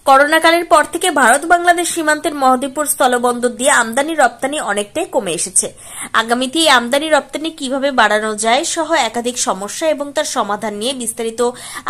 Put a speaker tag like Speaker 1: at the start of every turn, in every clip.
Speaker 1: করোনাকালের পর থেকে ভারত বাংলাদেশ সীমান্তের মহদীপুর স্থলবন্দর দিয়ে আমদানি রপ্তানি অনেকটাই কমে এসেছে। আগামীতে এই আমদানি রপ্তানি কিভাবে বাড়ানো যায় সহ একাধিক সমস্যা এবং তার সমাধান নিয়ে বিস্তারিত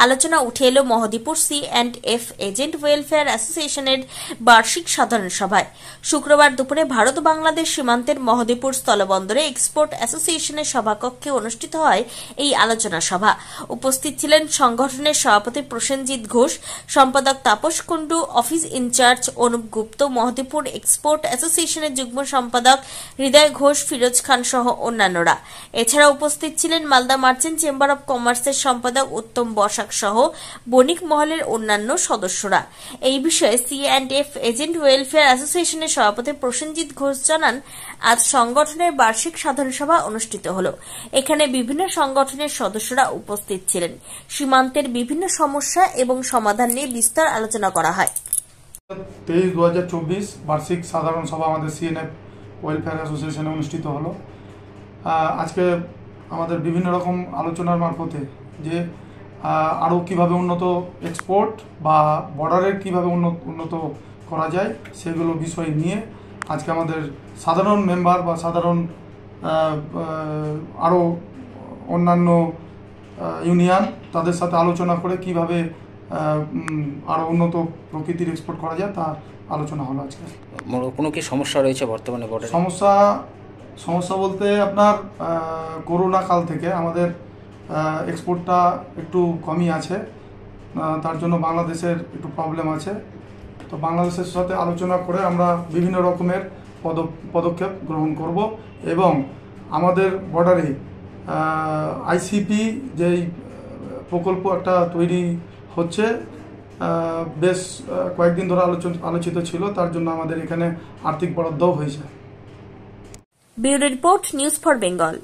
Speaker 1: আলোচনা উঠে এলো মহদীপুর C&F এজেন্ট ওয়েলফেয়ার অ্যাসোসিয়েশনের বার্ষিক সাধারণ সভায়। শুক্রবার দুপুরে ভারত বাংলাদেশ সীমান্তের মহদীপুর স্থলবন্দরে এক্সপোর্ট অ্যাসোসিয়েশনের সভাকক্ষে অনুষ্ঠিত হয় এই আলোচনা সভা। উপস্থিত ছিলেন সংগঠনের সভাপতি প্রসেনজিৎ ঘোষ, সম্পাদক তাপস কুণ্ডু, অফিস ইনচার্জ অনুপ গুপ্ত, মহদীপুর এক্সপোর্ট অ্যাসোসিয়েশনের যুগ্ম সম্পাদক হৃদয় ঘোষ, ফিরোজ খান সহ অন্যান্যরা। এছাড়া উপস্থিত ছিলেন মালদা মার্চেন্ট চেম্বার অব কমার্সের সম্পাদক উত্তম বসাক সহ বণিক মহলের অন্যান্য সদস্যরা। এই বিষয়ে C&F এজেন্ট ওয়েলফেয়ার অ্যাসোসিয়েশনের সভাপতি প্রসেনজিৎ ঘোষ জানান, আজ সংগঠনের বার্ষিক সাধারণ সভা অনুষ্ঠিত হল। এখানে বিভিন্ন সংগঠনের সদস্যরা উপস্থিত ছিলেন। সীমান্তের বিভিন্ন সমস্যা এবং সমাধান নিয়ে বিস্তার আলোচনা করা হয়।
Speaker 2: 23-2024 বার্ষিক সাধারণ সভা আমাদের C&F ওয়েলফেয়ার অ্যাসোসিয়েশনে অনুষ্ঠিত হলো। আজকে আমাদের বিভিন্ন রকম আলোচনার মারফতে যে আরও কীভাবে উন্নত এক্সপোর্ট বা বর্ডারের কীভাবে উন্নত করা যায় সেগুলো বিষয় নিয়ে আজকে আমাদের সাধারণ মেম্বার বা সাধারণ আরও অন্যান্য ইউনিয়ন তাদের সাথে আলোচনা করে কিভাবে আরও উন্নত প্রকৃতির এক্সপোর্ট করা যায় তা আলোচনা হলো। আজকে
Speaker 3: কোনো কি সমস্যা রয়েছে বর্তমানে বর্ডারে?
Speaker 2: সমস্যা বলতে আপনার করোনা কাল থেকে আমাদের এক্সপোর্টটা একটু কমই আছে, তার জন্য বাংলাদেশের একটু প্রবলেম আছে। তো বাংলাদেশের সাথে আলোচনা করে আমরা বিভিন্ন রকমের পদক্ষেপ গ্রহণ করব এবং আমাদের বর্ডারে ICP যেই প্রকল্প একটা তৈরি হচ্ছে বেশ কয়েকদিন ধরে আলোচিত ছিল, তার জন্য আমাদের এখানে আর্থিক বরাদ্দও হয়েছে।
Speaker 1: Bureau report, news for Bengal.